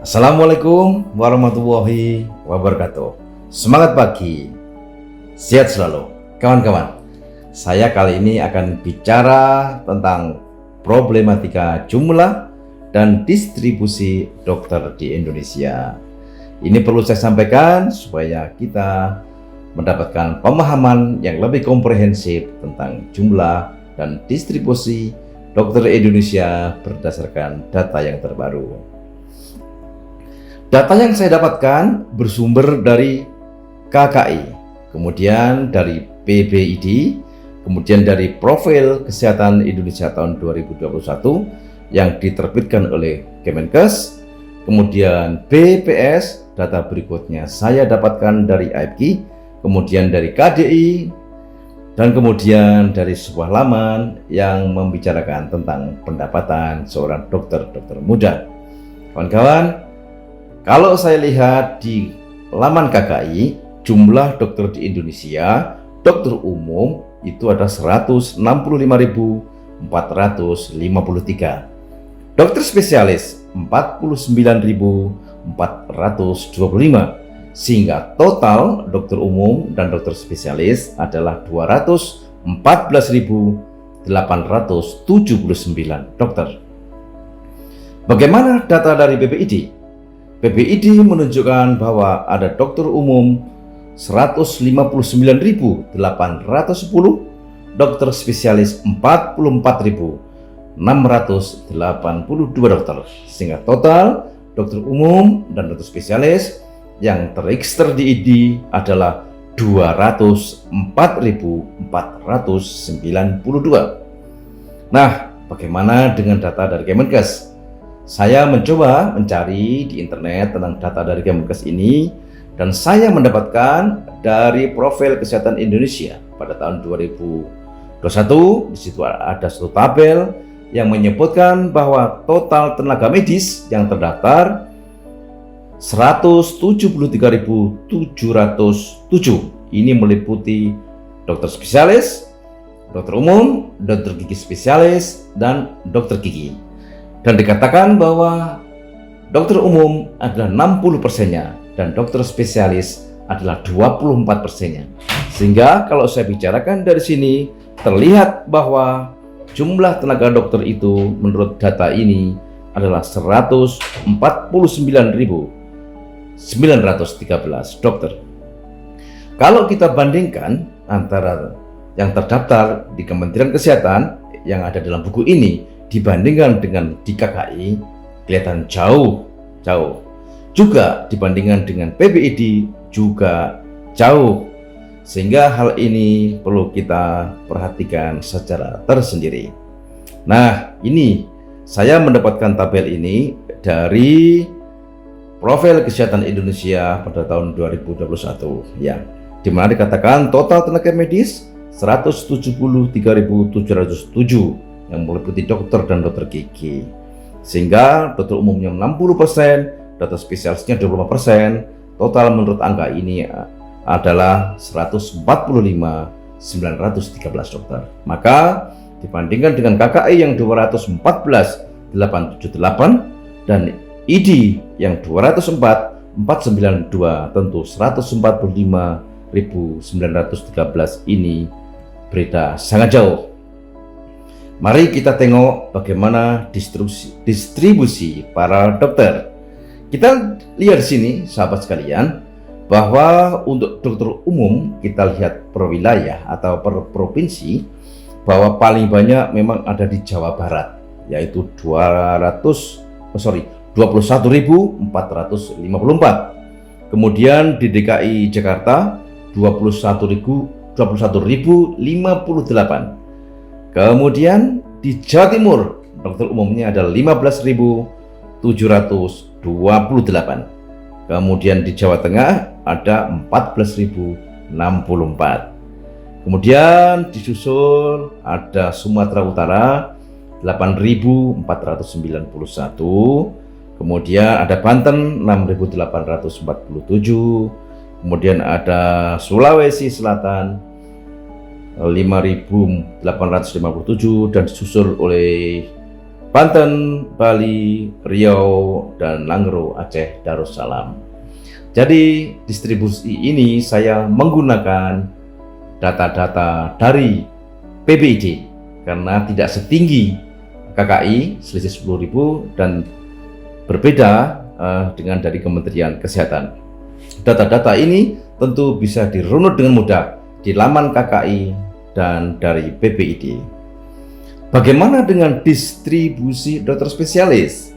Assalamualaikum warahmatullahi wabarakatuh. Semangat pagi, sehat selalu kawan-kawan. Saya kali ini akan bicara tentang problematika jumlah dan distribusi dokter di Indonesia. Ini perlu saya sampaikan supaya kita mendapatkan pemahaman yang lebih komprehensif tentang jumlah dan distribusi dokter Indonesia berdasarkan data yang terbaru. Data yang saya dapatkan bersumber dari KKI, kemudian dari PBID, kemudian dari Profil Kesehatan Indonesia tahun 2021 yang diterbitkan oleh Kemenkes, kemudian BPS, data berikutnya saya dapatkan dari AIPKI, kemudian dari KDI, dan kemudian dari sebuah laman yang membicarakan tentang pendapatan seorang dokter muda. Kawan-kawan, kalau saya lihat di laman KKI, jumlah dokter di Indonesia, dokter umum itu ada 165.453. Dokter spesialis 49.425. Sehingga total dokter umum dan dokter spesialis adalah 214.879 dokter. Bagaimana data dari BPID? BPID menunjukkan bahwa ada dokter umum 159.810, dokter spesialis 44.682 dokter, sehingga total dokter umum dan dokter spesialis yang terregister di ID adalah 204.492. Nah, bagaimana dengan data dari Kemenkes? Saya mencoba mencari di internet tentang data dari Kemenkes ini, dan saya mendapatkan dari Profil Kesehatan Indonesia pada tahun 2021. Di situ ada satu tabel yang menyebutkan bahwa total tenaga medis yang terdaftar 173.707. Ini meliputi dokter spesialis, dokter umum, dokter gigi spesialis, dan dokter gigi. Dan dikatakan bahwa dokter umum adalah 60%-nya dan dokter spesialis adalah 24%-nya. Sehingga kalau saya bicarakan dari sini, terlihat bahwa jumlah tenaga dokter itu menurut data ini adalah 149.913 dokter. Kalau kita bandingkan antara yang terdaftar di Kementerian Kesehatan yang ada dalam buku ini dibandingkan dengan di KKI, kelihatan jauh. Juga dibandingkan dengan PBID juga jauh. Sehingga hal ini perlu kita perhatikan secara tersendiri. Nah, ini saya mendapatkan tabel ini dari Profil Kesehatan Indonesia pada tahun 2021 ya, di mana dikatakan total tenaga medis 173.707 yang meliputi dokter dan dokter gigi, sehingga dokter umumnya 60%, dokter spesialisnya 25%. Total menurut angka ini adalah 145.913 dokter. Maka dibandingkan dengan KKI yang 214.878 dan ID yang 204.492, tentu 145.913 ini beda sangat jauh. Mari kita tengok bagaimana distribusi para dokter. Kita lihat di sini, sahabat sekalian, bahwa untuk dokter umum kita lihat per wilayah atau per provinsi, bahwa paling banyak memang ada di Jawa Barat, yaitu 21.454. Kemudian di DKI Jakarta 21.058. Kemudian di Jawa Timur dokter umumnya ada 15.728. Kemudian di Jawa Tengah ada 14.064. Kemudian disusul ada Sumatera Utara 8.491. Kemudian ada Banten 6.847. Kemudian ada Sulawesi Selatan 5.857 dan disusul oleh Banten, Bali, Riau, dan Langro, Aceh, Darussalam. Jadi distribusi ini saya menggunakan data-data dari PBID karena tidak setinggi KKI selisih 10.000 dan berbeda dengan dari Kementerian Kesehatan. Data-data ini tentu bisa dirunut dengan mudah di laman KKI dan dari PBID. Bagaimana dengan distribusi dokter spesialis?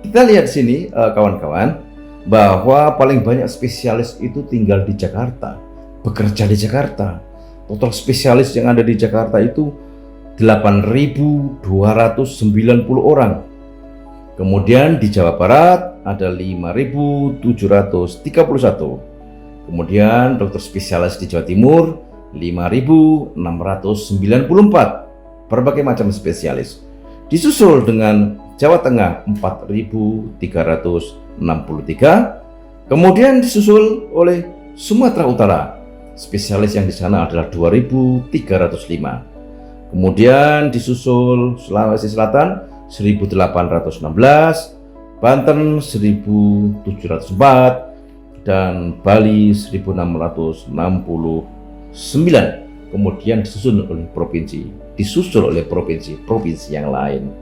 Kita lihat sini kawan-kawan, bahwa paling banyak spesialis itu tinggal di Jakarta, bekerja di Jakarta. Total spesialis yang ada di Jakarta itu 8.290 orang. Kemudian di Jawa Barat ada 5.731. Kemudian dokter spesialis di Jawa Timur 5.694. Berbagai macam spesialis. Disusul dengan Jawa Tengah 4.363, kemudian disusul oleh Sumatera Utara. Spesialis yang di sana adalah 2.305. Kemudian disusul Sulawesi Selatan 1.816, Banten 1.704, dan Bali 1.669. Kemudian disusul oleh provinsi yang lain.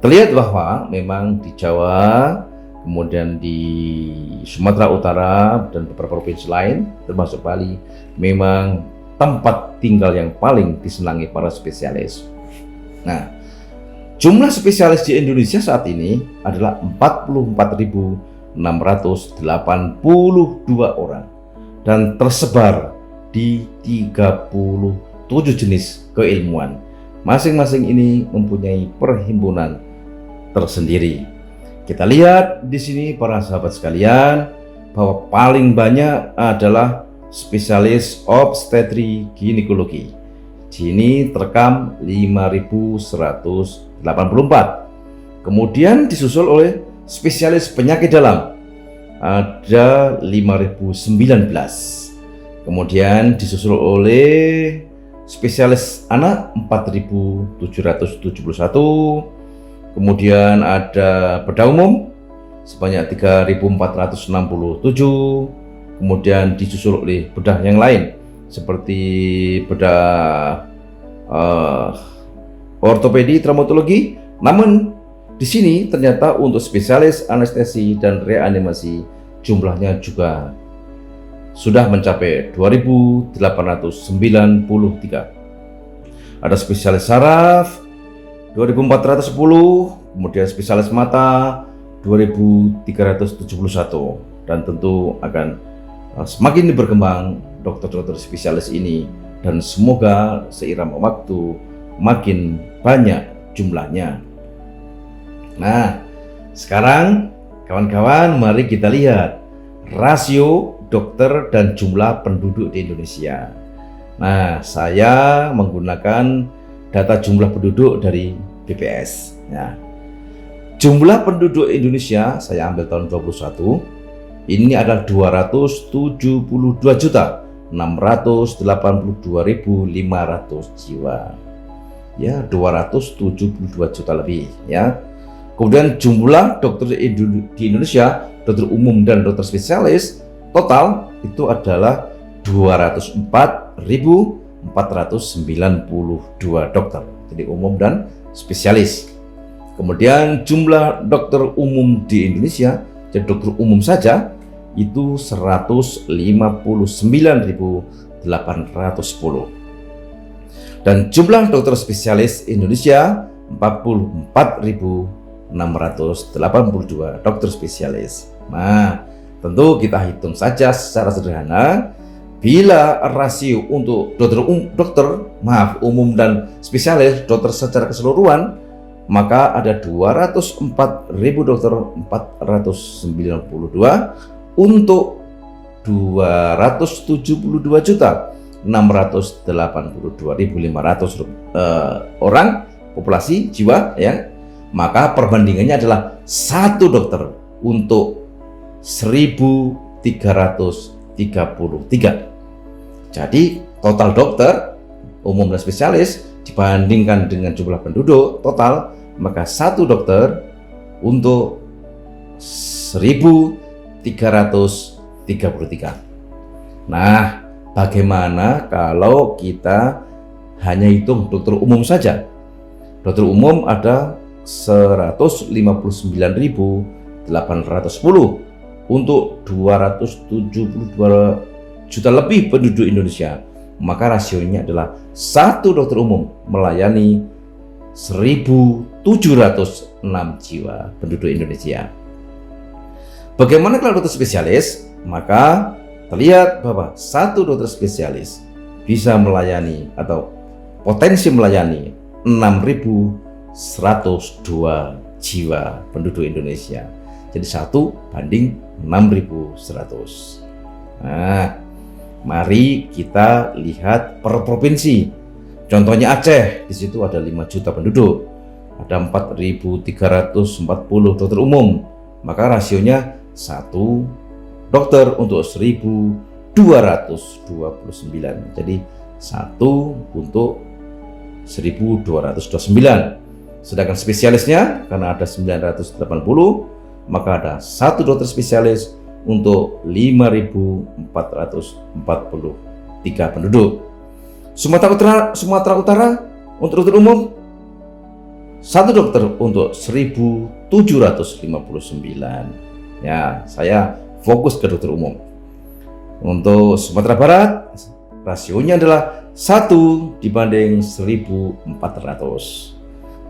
Terlihat bahwa memang di Jawa, kemudian di Sumatera Utara dan beberapa provinsi lain termasuk Bali, memang tempat tinggal yang paling disenangi para spesialis. Nah, jumlah spesialis di Indonesia saat ini adalah 44.682 orang dan tersebar di 37 jenis keilmuan. Masing-masing ini mempunyai perhimpunan tersendiri. Kita lihat di sini para sahabat sekalian bahwa paling banyak adalah spesialis obstetri ginekologi. Di sini terekam 5.184. Kemudian disusul oleh spesialis penyakit dalam ada 5.019. Kemudian disusul oleh spesialis anak 4.771. Kemudian ada bedah umum sebanyak 3.467. Kemudian disusul oleh bedah yang lain seperti bedah ortopedi, traumatologi. Namun di sini ternyata untuk spesialis anestesi dan reanimasi jumlahnya juga sudah mencapai 2.893. Ada spesialis saraf 2.410, kemudian spesialis mata 2.371, dan tentu akan semakin berkembang dokter-dokter spesialis ini, dan semoga seiring waktu makin banyak jumlahnya. Nah, sekarang kawan-kawan mari kita lihat rasio dokter dan jumlah penduduk di Indonesia. Nah, saya menggunakan data jumlah penduduk dari BPS. Ya. Jumlah penduduk Indonesia saya ambil tahun 2021 ini adalah 272.682.500 jiwa. Ya, 272 juta lebih. Ya. Kemudian jumlah dokter di Indonesia, dokter umum dan dokter spesialis total itu adalah 204.492 dokter, jadi umum dan spesialis. Kemudian jumlah dokter umum di Indonesia, jadi dokter umum saja itu 159.810. Dan jumlah dokter spesialis Indonesia 44.682 dokter spesialis. Nah, tentu kita hitung saja secara sederhana. Bila rasio untuk dokter umum dan spesialis, dokter secara keseluruhan, maka ada 204.000 dokter 492 untuk 272.682.500 orang populasi jiwa, ya. Maka perbandingannya adalah 1 dokter untuk 1.333. Jadi total dokter umum dan spesialis dibandingkan dengan jumlah penduduk total maka satu dokter untuk 1.333. Nah, bagaimana kalau kita hanya hitung dokter umum saja? Dokter umum ada 159.810 untuk 272 juta lebih penduduk Indonesia. Maka rasionya adalah satu dokter umum melayani 1.706 jiwa penduduk Indonesia. Bagaimana kalau dokter spesialis? Maka terlihat bahwa satu dokter spesialis bisa melayani atau potensi melayani 6.102 jiwa penduduk Indonesia. Jadi 1:6.100. Nah, mari kita lihat per provinsi. Contohnya Aceh, di situ ada 5 juta penduduk, ada 4.340 dokter umum, maka rasionya 1 dokter untuk 1.229. Jadi 1 untuk 1.229. Sedangkan spesialisnya karena ada 980, maka ada 1 dokter spesialis untuk 5.443 penduduk. Sumatera Utara untuk dokter umum 1 dokter untuk 1.759. Ya, saya fokus ke dokter umum. Untuk Sumatera Barat rasionya adalah 1:1.400.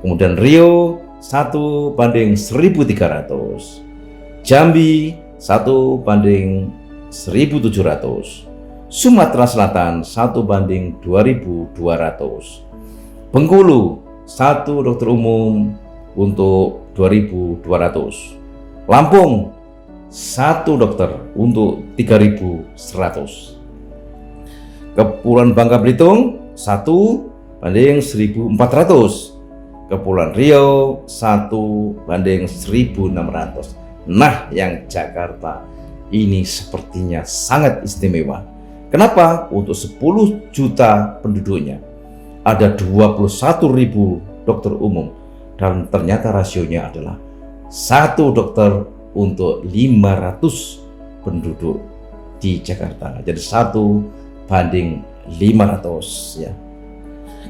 Kemudian Riau 1:1.300. Jambi 1:1.700. Sumatera Selatan 1:2.200. Bengkulu 1 dokter umum untuk 2.200. Lampung 1 dokter untuk 3.100. Kepulauan Bangka Belitung 1:1.400. Kepulauan Riau 1:1.600. Nah, yang Jakarta ini sepertinya sangat istimewa. Kenapa? Untuk 10 juta penduduknya ada 21.000 dokter umum, dan ternyata rasionya adalah 1 dokter untuk 500 penduduk di Jakarta. Jadi 1:500 ya.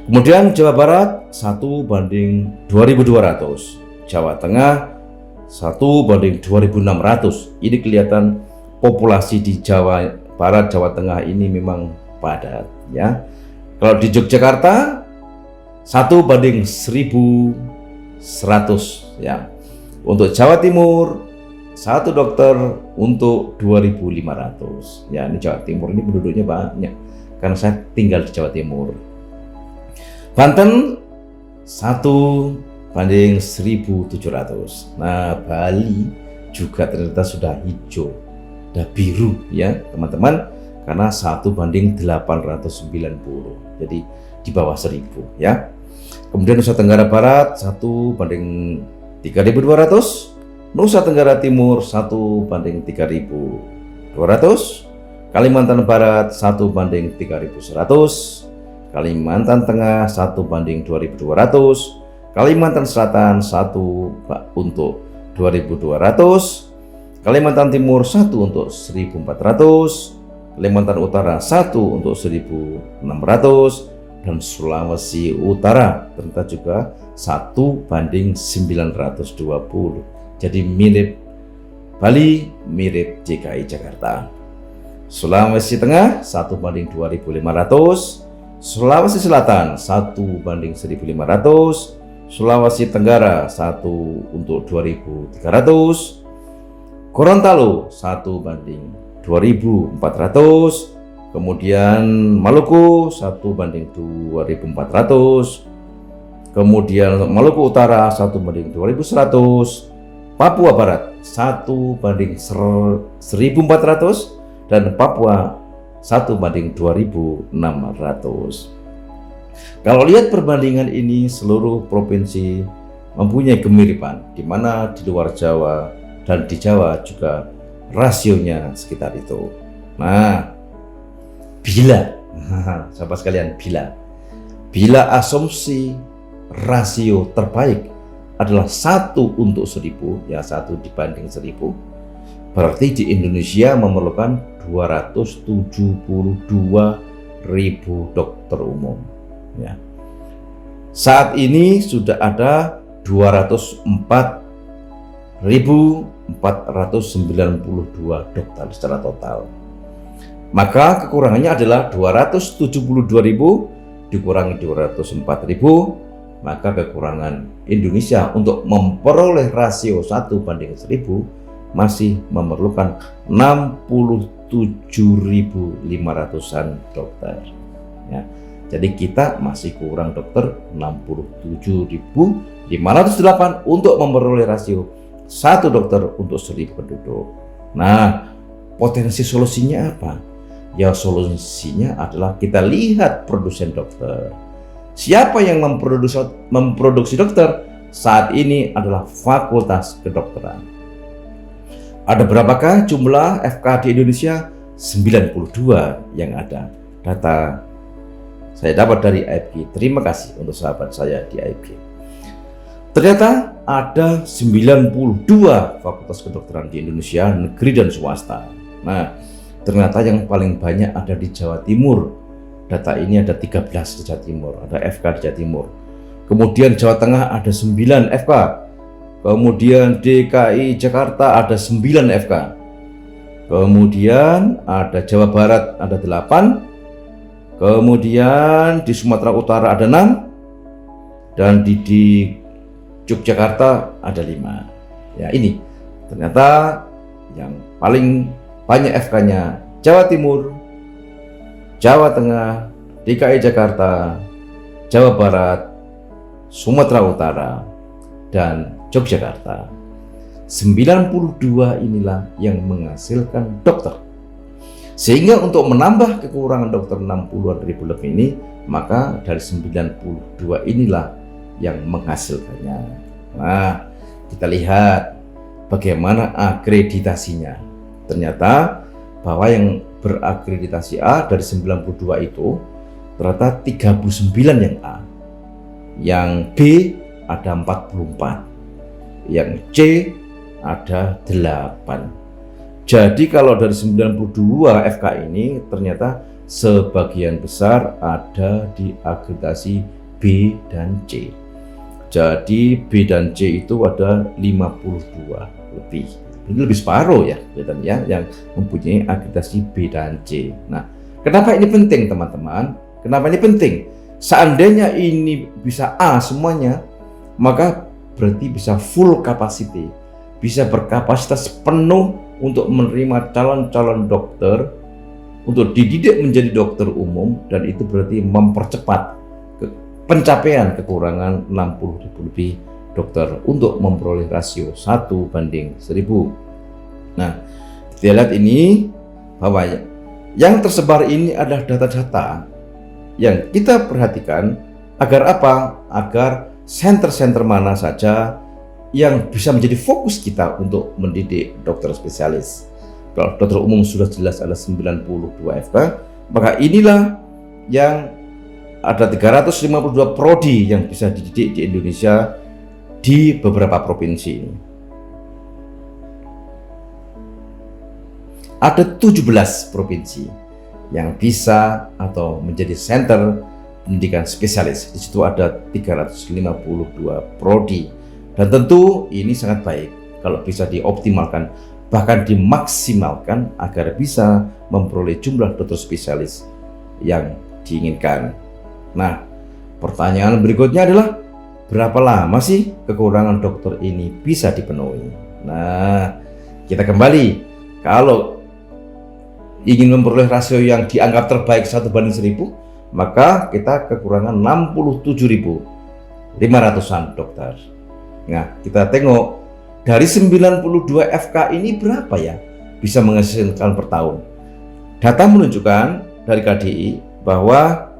Kemudian Jawa Barat 1:2.200. Jawa Tengah 1:2.600. Ini kelihatan populasi di Jawa Barat, Jawa Tengah ini memang padat ya. Kalau di Yogyakarta 1:1.100 ya. Untuk Jawa Timur 1 dokter untuk 2.500 ya. Ini Jawa Timur ini penduduknya banyak karena saya tinggal di Jawa Timur. Banten 1:1.700. Nah, Bali juga ternyata sudah hijau, sudah biru ya teman-teman, karena 1:890. Jadi di bawah 1.000 ya. Kemudian Nusa Tenggara Barat 1:3.200. Nusa Tenggara Timur 1:3.200. Kalimantan Barat 1:3.100. Kalimantan Tengah 1:2.200. Kalimantan Selatan 1 untuk 2.200. Kalimantan Timur 1 untuk 1.400. Kalimantan Utara 1 untuk 1.600. Dan Sulawesi Utara ternyata juga 1:920. Jadi mirip Bali, mirip DKI Jakarta. Sulawesi Tengah 1:2.500. Sulawesi Selatan 1:1.500. Sulawesi Tenggara 1 untuk 2.300. Gorontalo 1:2.400. Kemudian Maluku 1:2.400. Kemudian Maluku Utara 1:2.100. Papua Barat 1:1.400 dan Papua 1:2.600. Kalau lihat perbandingan ini, seluruh provinsi mempunyai kemiripan, di mana di luar Jawa dan di Jawa juga rasionya sekitar itu. Nah, sahabat sekalian, bila asumsi rasio terbaik adalah 1 untuk 1000, ya 1 dibanding 1000, berarti di Indonesia memerlukan 272.000 dokter umum. Ya. Saat ini sudah ada 204.492 dokter secara total. Maka kekurangannya adalah 272.000 dikurangi 204.000, maka kekurangan Indonesia untuk memperoleh rasio 1:1000 masih memerlukan 67.500-an dokter. Ya. Jadi kita masih kurang dokter 67.508 untuk memperoleh rasio 1 dokter untuk 1000 penduduk. Nah, potensi solusinya apa? Ya, solusinya adalah kita lihat produsen dokter. Siapa yang memproduksi dokter? Saat ini adalah Fakultas Kedokteran. Ada berapakah jumlah FK di Indonesia? 92 yang ada. Data saya dapat dari AIPG. Terima kasih untuk sahabat saya di AIPG. Ternyata ada 92 fakultas kedokteran di Indonesia, negeri dan swasta. Nah, ternyata yang paling banyak ada di Jawa Timur. Data ini ada 13 di Jawa Timur, ada FK di Jawa Timur. Kemudian Jawa Tengah ada 9 FK. Kemudian DKI Jakarta ada 9 FK. Kemudian ada Jawa Barat ada 8. Kemudian di Sumatera Utara ada 6. Dan di Yogyakarta ada 5. Ya, ini ternyata yang paling banyak FK-nya Jawa Timur, Jawa Tengah, DKI Jakarta, Jawa Barat, Sumatera Utara, dan Yogyakarta. 92 inilah yang menghasilkan dokter. Sehingga untuk menambah kekurangan dokter 60.000 lebih ini, maka dari 92 inilah yang menghasilkannya. Nah, kita lihat bagaimana akreditasinya. Ternyata bahwa yang berakreditasi A dari 92 itu ternyata 39 yang A, yang B ada 44, yang C ada 8. Jadi kalau dari 92 FK ini ternyata sebagian besar ada di akreditasi B dan C. Jadi B dan C itu ada 52 lebih. Ini lebih separuh ya, ya, yang mempunyai akreditasi B dan C. Nah, kenapa ini penting teman-teman? Kenapa ini penting? Seandainya ini bisa A semuanya, maka berarti bisa full capacity, bisa berkapasitas penuh untuk menerima calon-calon dokter untuk dididik menjadi dokter umum, dan itu berarti mempercepat pencapaian kekurangan 60.000 lebih dokter untuk memperoleh rasio 1:1000. Nah, kita lihat ini bahwa yang tersebar ini adalah data-data yang kita perhatikan agar apa? Agar center-center mana saja yang bisa menjadi fokus kita untuk mendidik dokter spesialis. Kalau dokter umum sudah jelas ada 92 FK, maka inilah yang ada 352 prodi yang bisa dididik di Indonesia di beberapa provinsi ini. Ada 17 provinsi yang bisa atau menjadi center pendidikan spesialis. Di situ ada 352 prodi. Dan tentu ini sangat baik kalau bisa dioptimalkan, bahkan dimaksimalkan agar bisa memperoleh jumlah dokter spesialis yang diinginkan. Nah, pertanyaan berikutnya adalah berapa lama sih kekurangan dokter ini bisa dipenuhi? Nah, kita kembali, kalau ingin memperoleh rasio yang dianggap terbaik 1:1000, maka kita kekurangan 67.500-an dokter. Nah, kita tengok dari 92 FK ini berapa ya bisa menghasilkan per tahun. Data menunjukkan dari KDI bahwa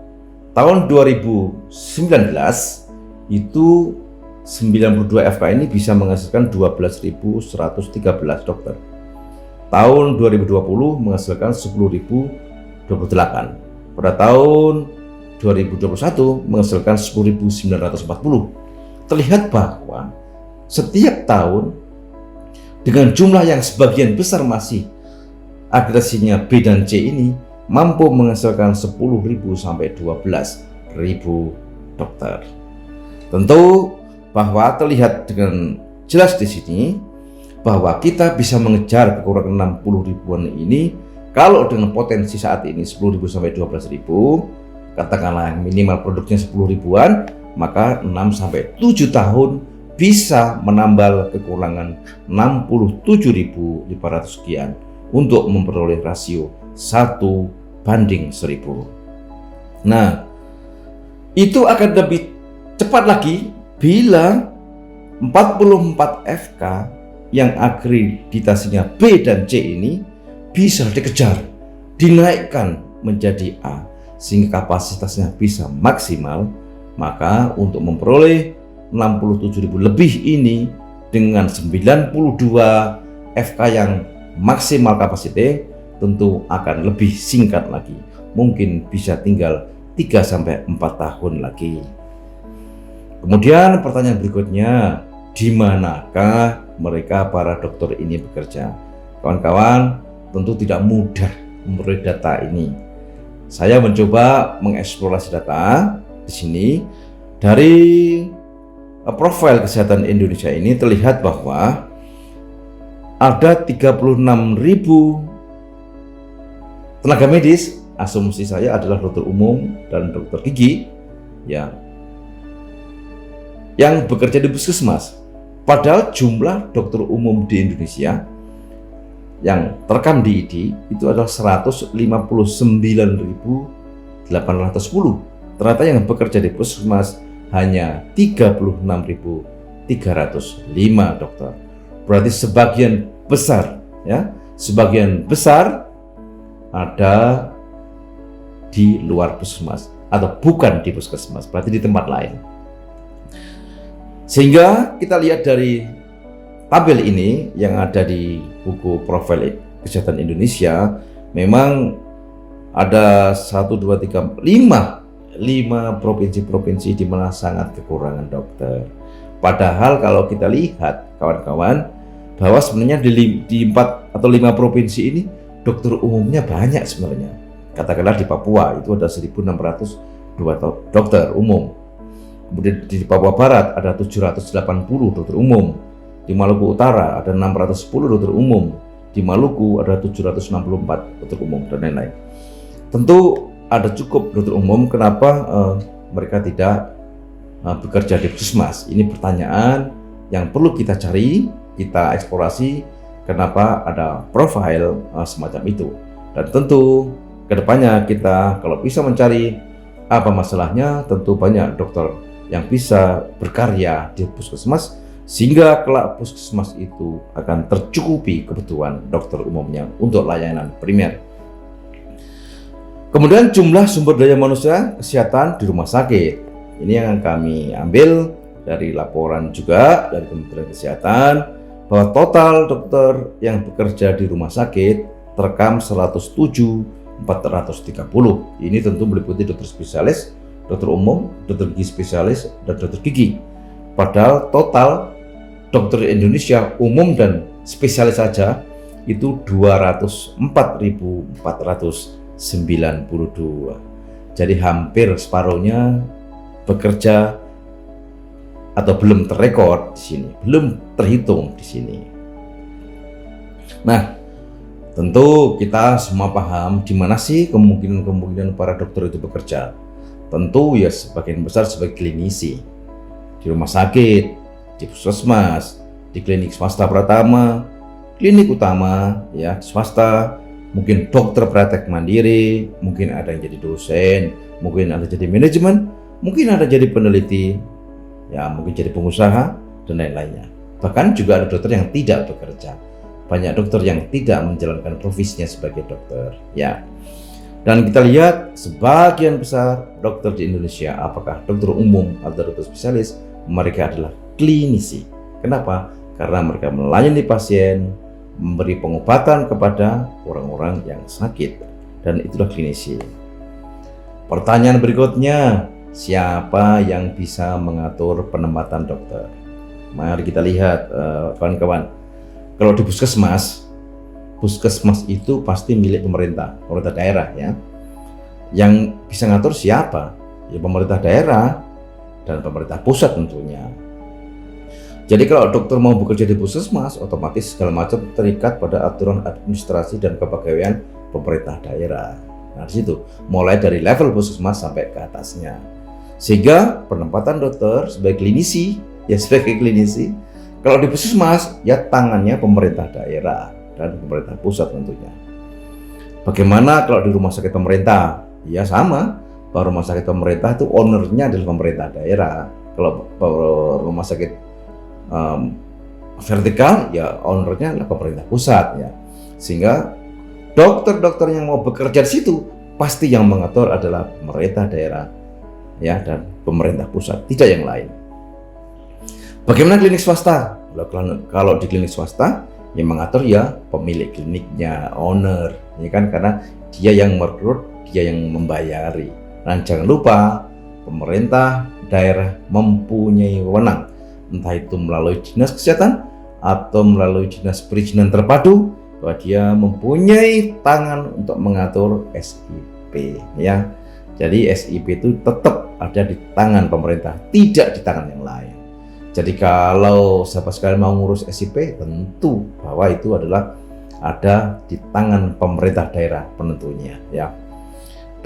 tahun 2019 itu 92 FK ini bisa menghasilkan 12.113 dokter. Tahun 2020 menghasilkan 10.028. Pada tahun 2021 menghasilkan 10.940. Terlihat bahwa setiap tahun dengan jumlah yang sebagian besar masih akreditasinya B dan C ini mampu menghasilkan 10.000 sampai 12.000 dokter. Tentu bahwa terlihat dengan jelas di sini bahwa kita bisa mengejar kekurangan 60 ribuan ini kalau dengan potensi saat ini 10.000 sampai 12.000, katakanlah minimal produknya 10 ribuan, maka 6 sampai 7 tahun bisa menambal kekurangan 67.500 sekian untuk memperoleh rasio 1:1000. Nah, itu akan lebih cepat lagi bila 44 FK yang akreditasinya B dan C ini bisa dikejar, dinaikkan menjadi A sehingga kapasitasnya bisa maksimal. Maka untuk memperoleh 67.000 lebih ini dengan 92 FK yang maksimal kapasitas tentu akan lebih singkat lagi, mungkin bisa tinggal 3-4 tahun lagi. Kemudian pertanyaan berikutnya, di manakah mereka para dokter ini bekerja? Kawan-kawan, tentu tidak mudah memperoleh data ini. Saya mencoba mengeksplorasi data di sini. Dari profil kesehatan Indonesia ini terlihat bahwa ada 36.000 tenaga medis, asumsi saya adalah dokter umum dan dokter gigi yang bekerja di puskesmas. Padahal jumlah dokter umum di Indonesia yang terekam di ID itu adalah 159.810. Ternyata yang bekerja di puskesmas hanya 36.305 dokter. Berarti sebagian besar ada di luar puskesmas atau bukan di puskesmas, berarti di tempat lain. Sehingga kita lihat dari tabel ini yang ada di buku profil kesehatan Indonesia, memang ada 5 provinsi-provinsi di mana sangat kekurangan dokter. Padahal kalau kita lihat kawan-kawan, bahwa sebenarnya di 4 atau 5 provinsi ini dokter umumnya banyak sebenarnya. Katakanlah di Papua itu ada 1.602 dokter umum. Kemudian di Papua Barat ada 780 dokter umum. Di Maluku Utara ada 610 dokter umum. Di Maluku ada 764 dokter umum dan lain-lain. Tentu ada cukup dokter umum, kenapa mereka tidak bekerja di puskesmas? Ini pertanyaan yang perlu kita cari, kita eksplorasi, kenapa ada profil semacam itu. Dan tentu kedepannya kita kalau bisa mencari apa masalahnya, tentu banyak dokter yang bisa berkarya di puskesmas sehingga kelak puskesmas itu akan tercukupi kebutuhan dokter umumnya untuk layanan primer. Kemudian jumlah sumber daya manusia kesehatan di rumah sakit. Ini yang kami ambil dari laporan juga dari Kementerian Kesehatan, bahwa total dokter yang bekerja di rumah sakit terekam 107.430. Ini tentu meliputi dokter spesialis, dokter umum, dokter gigi spesialis, dan dokter gigi. Padahal total dokter Indonesia umum dan spesialis saja itu 204.492. Jadi hampir separuhnya bekerja atau belum terrekord di sini, belum terhitung di sini. Nah, tentu kita semua paham di mana sih kemungkinan para dokter itu bekerja. Tentu ya sebagian besar sebagai klinisi di rumah sakit, di puskesmas, di klinik swasta pertama, klinik utama ya swasta, mungkin dokter praktek mandiri, mungkin ada yang jadi dosen, mungkin ada jadi manajemen, mungkin ada jadi peneliti, ya mungkin jadi pengusaha dan lain-lainnya. Bahkan juga ada dokter yang tidak bekerja. Banyak dokter yang tidak menjalankan profesinya sebagai dokter, ya. Dan kita lihat sebagian besar dokter di Indonesia, apakah dokter umum atau dokter spesialis, mereka adalah klinisi. Kenapa? Karena mereka melayani pasien, memberi pengobatan kepada orang-orang yang sakit, dan itulah klinisi. Pertanyaan berikutnya, siapa yang bisa mengatur penempatan dokter? Mari kita lihat kawan-kawan. Kalau di puskesmas itu pasti milik pemerintah daerah ya. Yang bisa ngatur siapa? Ya pemerintah daerah dan pemerintah pusat tentunya. Jadi kalau dokter mau bekerja di puskesmas, otomatis segala macam terikat pada aturan administrasi dan kepegawaian pemerintah daerah. Nah, di situ mulai dari level puskesmas sampai ke atasnya. Sehingga penempatan dokter sebagai klinisi, kalau di puskesmas ya tangannya pemerintah daerah dan pemerintah pusat tentunya. Bagaimana kalau di rumah sakit pemerintah? Ya sama, bahwa rumah sakit pemerintah itu ownernya adalah pemerintah daerah. Kalau rumah sakit vertikal ya ownernya adalah pemerintah pusat ya. Sehingga dokter-dokter yang mau bekerja di situ pasti yang mengatur adalah pemerintah daerah ya dan pemerintah pusat, tidak yang lain. Bagaimana klinik swasta? Kalau di klinik swasta yang mengatur ya pemilik kliniknya, owner, ya kan, karena dia yang merekrut, dia yang membayari. Dan jangan lupa pemerintah daerah mempunyai wewenang, entah itu melalui dinas kesehatan atau melalui dinas perizinan terpadu, bahwa dia mempunyai tangan untuk mengatur SIP ya. Jadi SIP itu tetap ada di tangan pemerintah, tidak di tangan yang lain. Jadi kalau sahabat sekalian mau ngurus SIP, tentu bahwa itu adalah ada di tangan pemerintah daerah penentunya ya.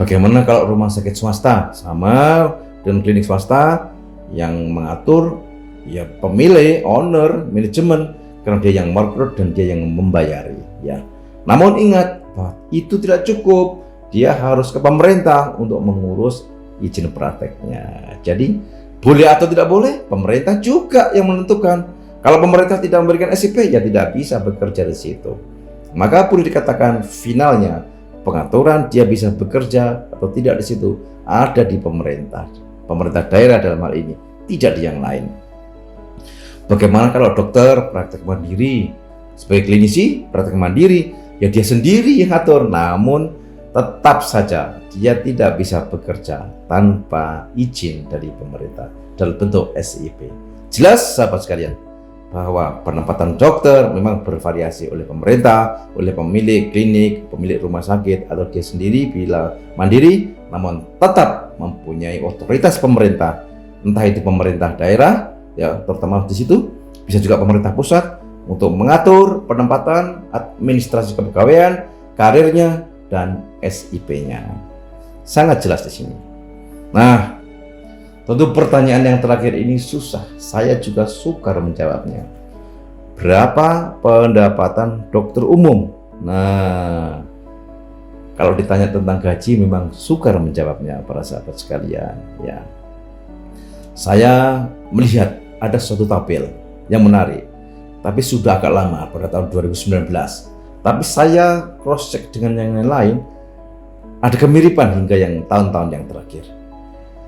Bagaimana kalau rumah sakit swasta? Sama dengan klinik swasta yang mengatur ya pemilik, owner, manajemen, karena dia yang merekrut dan dia yang membayari ya. Namun ingat bahwa itu tidak cukup, dia harus ke pemerintah untuk mengurus izin prakteknya. Jadi boleh atau tidak boleh, pemerintah juga yang menentukan. Kalau pemerintah tidak memberikan SIP, ya tidak bisa bekerja di situ. Maka boleh dikatakan finalnya pengaturan dia bisa bekerja atau tidak di situ ada di pemerintah daerah dalam hal ini, tidak di yang lain. Bagaimana kalau dokter praktek mandiri? Sebagai klinisi praktek mandiri, ya dia sendiri yang atur. Namun tetap saja dia tidak bisa bekerja tanpa izin dari pemerintah dalam bentuk SIP. Jelas sahabat sekalian bahwa penempatan dokter memang bervariasi oleh pemerintah, oleh pemilik klinik, pemilik rumah sakit, atau dia sendiri bila mandiri, namun tetap mempunyai otoritas pemerintah, entah itu pemerintah daerah ya, terutama di situ, bisa juga pemerintah pusat untuk mengatur penempatan, administrasi kepegawaian, karirnya, dan SIP-nya. Sangat jelas di sini. Nah, tentu pertanyaan yang terakhir ini susah. Saya juga sukar menjawabnya. Berapa pendapatan dokter umum? Nah, kalau ditanya tentang gaji memang sukar menjawabnya para sahabat sekalian ya. Saya melihat ada suatu tabel yang menarik, tapi sudah agak lama pada tahun 2019. Tapi saya cross check dengan yang lain, ada kemiripan hingga yang tahun-tahun yang terakhir.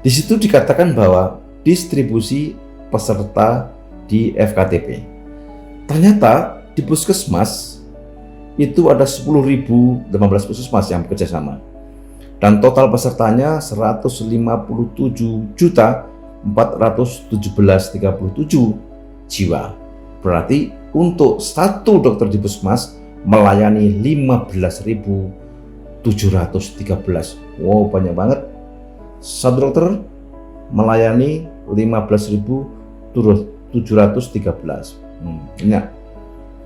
Di situ dikatakan bahwa distribusi peserta di FKTP. Ternyata di puskesmas itu ada 10.015 puskesmas yang bekerja sama. Dan total pesertanya 157.417.37 jiwa. Berarti untuk satu dokter di puskesmas melayani 15.713. Wow, banyak banget. Satu dokter melayani 15.713.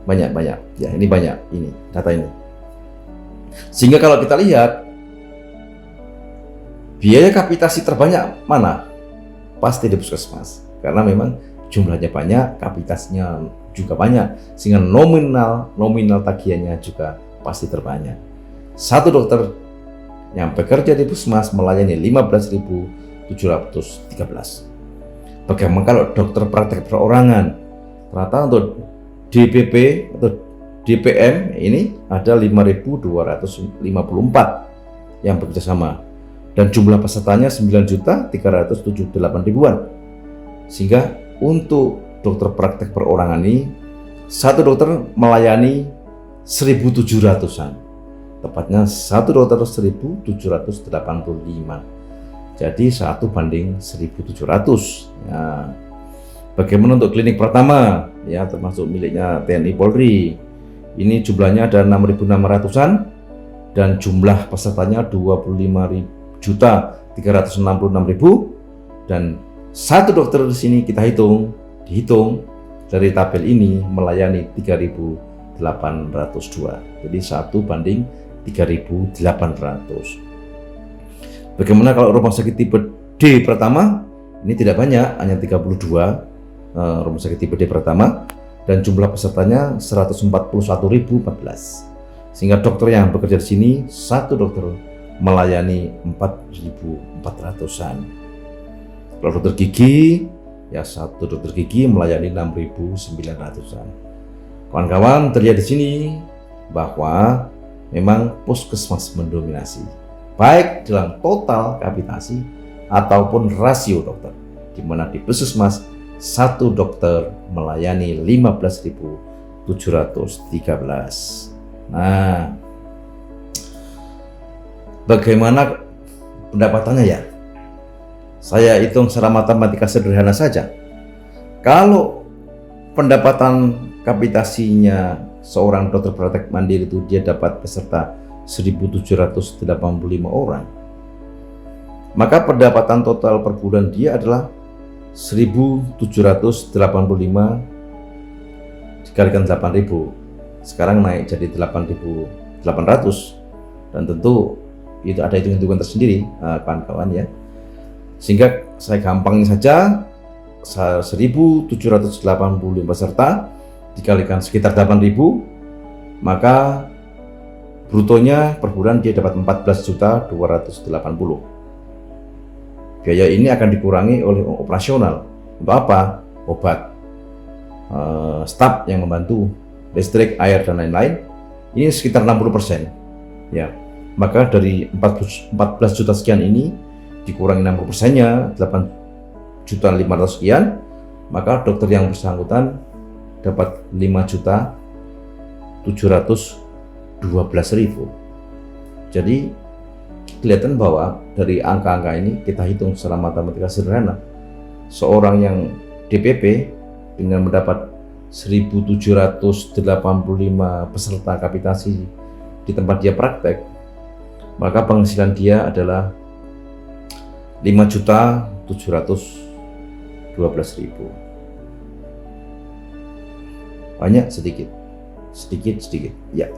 Banyak ya, ini banyak ini data ini. Sehingga kalau kita lihat biaya kapitasi terbanyak mana? Pasti di puskesmas, karena memang jumlahnya banyak, kapitasinya juga banyak, sehingga nominal tagihannya juga pasti terbanyak. Satu dokter yang bekerja di puskesmas melayani 15.713. Bagaimana kalau dokter praktek perorangan? Ternyata untuk DPP atau DPM ini ada 5.254 yang bekerja sama, dan jumlah pesertanya 9.378.000-an. Sehingga untuk dokter praktek perorangan ini, satu dokter melayani 1.700-an, tepatnya satu dokter 1.785. Jadi 1 banding 1.700 ya. Bagaimana untuk klinik pertama, ya termasuk miliknya TNI Polri, ini jumlahnya ada 6.600-an dan jumlah pesertanya 25.366.000 dan satu dokter di sini kita dihitung dari tabel ini melayani 3.802. Jadi 1 banding 3.800. Bagaimana kalau rumah sakit tipe D pertama? Ini tidak banyak, hanya 32 rumah sakit tipe D pertama dan jumlah pesertanya 141.014. Sehingga dokter yang bekerja di sini satu dokter melayani 4.400-an. Kalau dokter gigi, ya satu dokter gigi melayani 6.900-an. Kawan-kawan, terlihat di sini bahwa memang puskesmas mendominasi, baik dalam total kapitasi ataupun rasio dokter, di mana di puskesmas satu dokter melayani 15.713. Nah, bagaimana pendapatannya ya? Saya hitung secara matematika sederhana saja. Kalau pendapatan kapitasinya seorang dokter praktek mandiri itu dia dapat peserta 1.785 orang, maka pendapatan total per bulan dia adalah 1.785 dikalikan 8.000, sekarang naik jadi 8.800, dan tentu itu ada hitung-hitungan tersendiri kawan-kawan ya. Sehingga saya gampangnya saja 1.785 peserta dikalikan sekitar 8.000, maka brutonya per bulan dia dapat 14.280. Biaya ini akan dikurangi oleh operasional. Untuk apa? Obat, staf yang membantu, listrik, air, dan lain-lain. Ini sekitar 60%. Ya, maka dari 14 juta sekian ini dikurangi 60%-nya 8.500 sekian, maka dokter yang bersangkutan dapat 5.712.000. Jadi kelihatan bahwa dari angka-angka ini kita hitung secara matematika sederhana, seorang yang DPP dengan mendapat 1.785 peserta kapitasi di tempat dia praktek, maka penghasilan dia adalah 5.712.000. Banyak sedikit ya.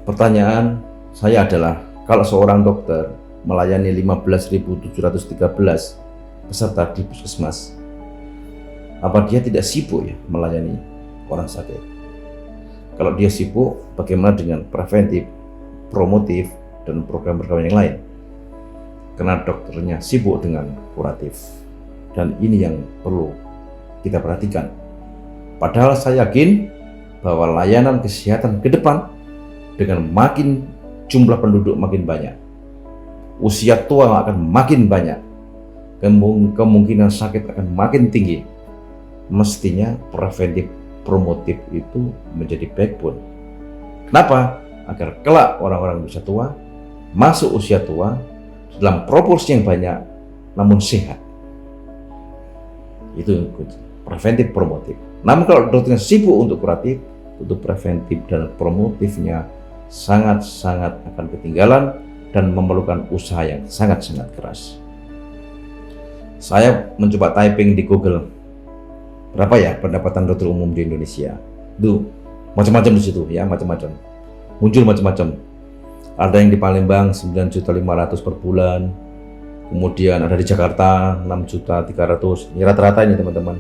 Pertanyaan saya adalah, kalau seorang dokter melayani 15.713 peserta di puskesmas, apa dia tidak sibuk ya melayani orang sakit? Kalau dia sibuk, bagaimana dengan preventif, promotif, dan program-program yang lain? Karena dokternya sibuk dengan kuratif, dan ini yang perlu kita perhatikan. Padahal saya yakin bahwa layanan kesehatan ke depan dengan makin jumlah penduduk makin banyak, usia tua akan makin banyak, kemungkinan sakit akan makin tinggi. Mestinya preventif promotif itu menjadi backbone. Kenapa? Agar kelak orang-orang usia tua masuk usia tua dalam proporsi yang banyak namun sehat. Itu preventif promotif. Namun kalau dokternya sibuk untuk kuratif, untuk preventif dan promotifnya sangat-sangat akan ketinggalan dan memerlukan usaha yang sangat-sangat keras. Saya mencoba typing di Google, berapa ya pendapatan dokter umum di Indonesia? Tuh, macam-macam di situ ya, macam-macam. Muncul macam-macam. Ada yang di Palembang 9.500.000 per bulan. Kemudian ada di Jakarta 6.300.000. Ini rata-rata ini teman-teman.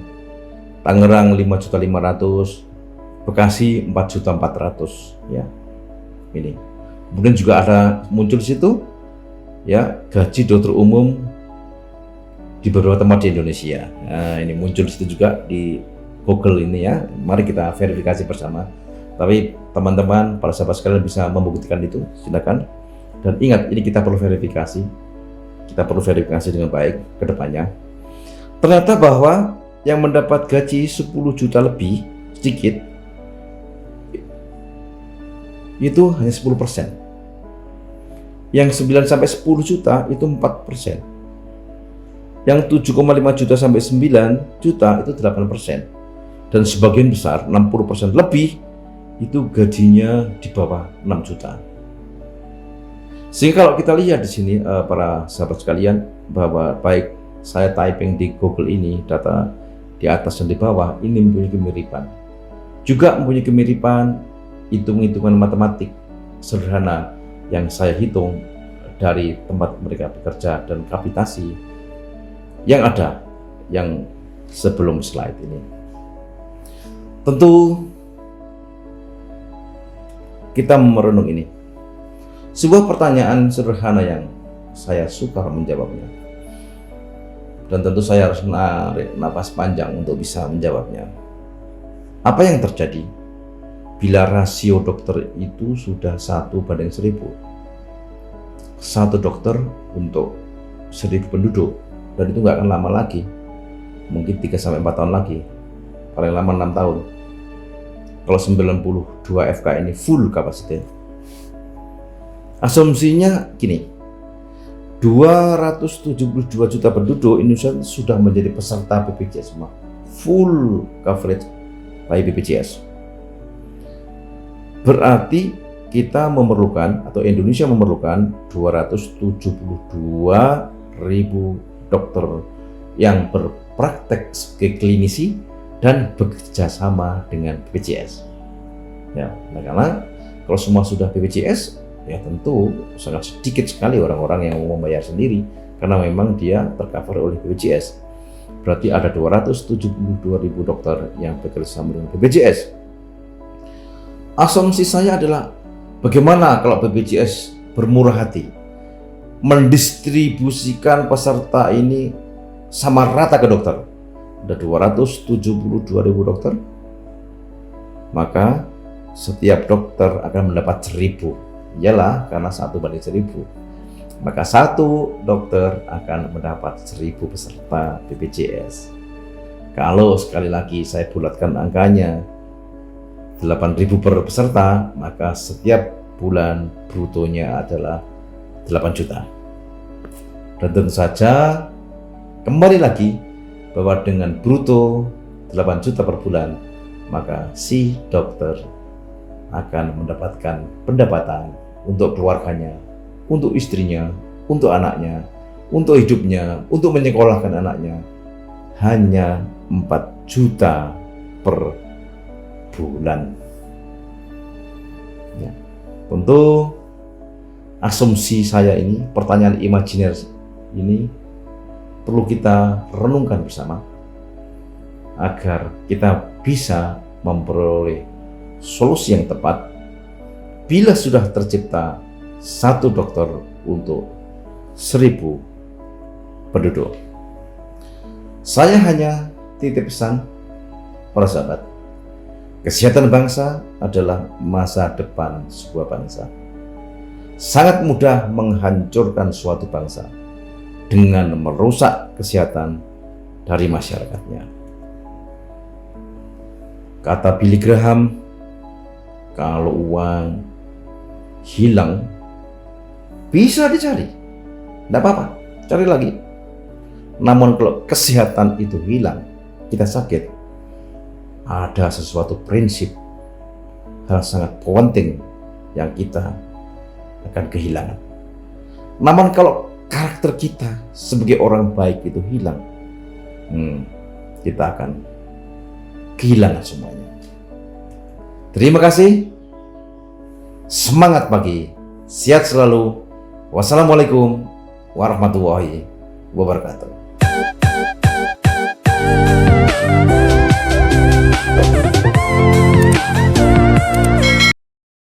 Tangerang 5.500.000, Bekasi 4.400.000 ya. Ini. Kemudian juga ada muncul di situ ya gaji dokter umum di beberapa tempat di Indonesia. Nah, ini muncul di situ juga di Google ini ya. Mari kita verifikasi bersama. Tapi teman-teman, para sahabat sekalian bisa membuktikan itu, silakan. Dan ingat, ini kita perlu verifikasi. Kita perlu verifikasi dengan baik ke depannya. Ternyata bahwa yang mendapat gaji 10 juta lebih sedikit itu hanya 10%. Yang 9 sampai 10 juta itu 4%. Yang 7,5 juta sampai 9 juta itu 8%. Dan sebagian besar, 60% lebih, itu gajinya di bawah 6 juta. Sehingga kalau kita lihat di sini para sahabat sekalian, bahwa baik saya typing di Google ini, data di atas dan di bawah, ini mempunyai kemiripan. Juga mempunyai kemiripan hitung-hitungan matematik sederhana yang saya hitung dari tempat mereka bekerja dan kapitasi yang ada yang sebelum slide ini. Tentu kita merenung ini. Sebuah pertanyaan sederhana yang saya suka menjawabnya. Dan tentu saya harus menarik napas panjang untuk bisa menjawabnya. Apa yang terjadi bila rasio dokter itu sudah 1:1000? 1 dokter untuk 1000 penduduk. Dan itu nggak akan lama lagi, mungkin 3-4 tahun lagi, paling lama 6 tahun. Kalau 92 FK ini full kapasitas. Asumsinya gini, 272 juta penduduk Indonesia sudah menjadi peserta BPJS semua, full coverage by BPJS. Berarti kita memerlukan, atau Indonesia memerlukan 272.000 dokter yang berpraktek sebagai klinisi dan bekerja sama dengan BPJS. Ya, karena kalau semua sudah BPJS, ya tentu sangat sedikit sekali orang-orang yang mau membayar sendiri karena memang dia tercover oleh BPJS. Berarti ada 272.000 dokter yang bekerja sama dengan BPJS. Asumsi saya adalah bagaimana kalau BPJS bermurah hati mendistribusikan peserta ini sama rata ke dokter. Ada 272.000 dokter, maka setiap dokter akan mendapat 1.000. Iyalah, karena 1:1000. Maka 1 dokter akan mendapat 1.000 peserta BPJS. Kalau sekali lagi saya bulatkan angkanya 8.000 per peserta, maka setiap bulan brutonya adalah 8 juta. Dan tentu saja kembali lagi bahwa dengan bruto 8 juta per bulan, maka si dokter akan mendapatkan pendapatan untuk keluarganya, untuk istrinya, untuk anaknya, untuk hidupnya, untuk menyekolahkan anaknya, hanya 4 juta per bulan. Ya. Tentu asumsi saya ini, pertanyaan imajiner ini perlu kita renungkan bersama agar kita bisa memperoleh solusi yang tepat bila sudah tercipta 1 dokter untuk 1.000 penduduk. Saya hanya titip pesan para sahabat, kesehatan bangsa adalah masa depan sebuah bangsa. Sangat mudah menghancurkan suatu bangsa dengan merusak kesehatan dari masyarakatnya. Kata Billy Graham, kalau uang hilang bisa dicari, tidak apa-apa, cari lagi. Namun kalau kesehatan itu hilang, kita sakit, ada sesuatu prinsip, hal sangat penting yang kita akan kehilangan. Namun kalau karakter kita sebagai orang baik itu hilang, kita akan kehilangan semuanya. Terima kasih. Semangat pagi. Sehat selalu. Wassalamualaikum warahmatullahi wabarakatuh.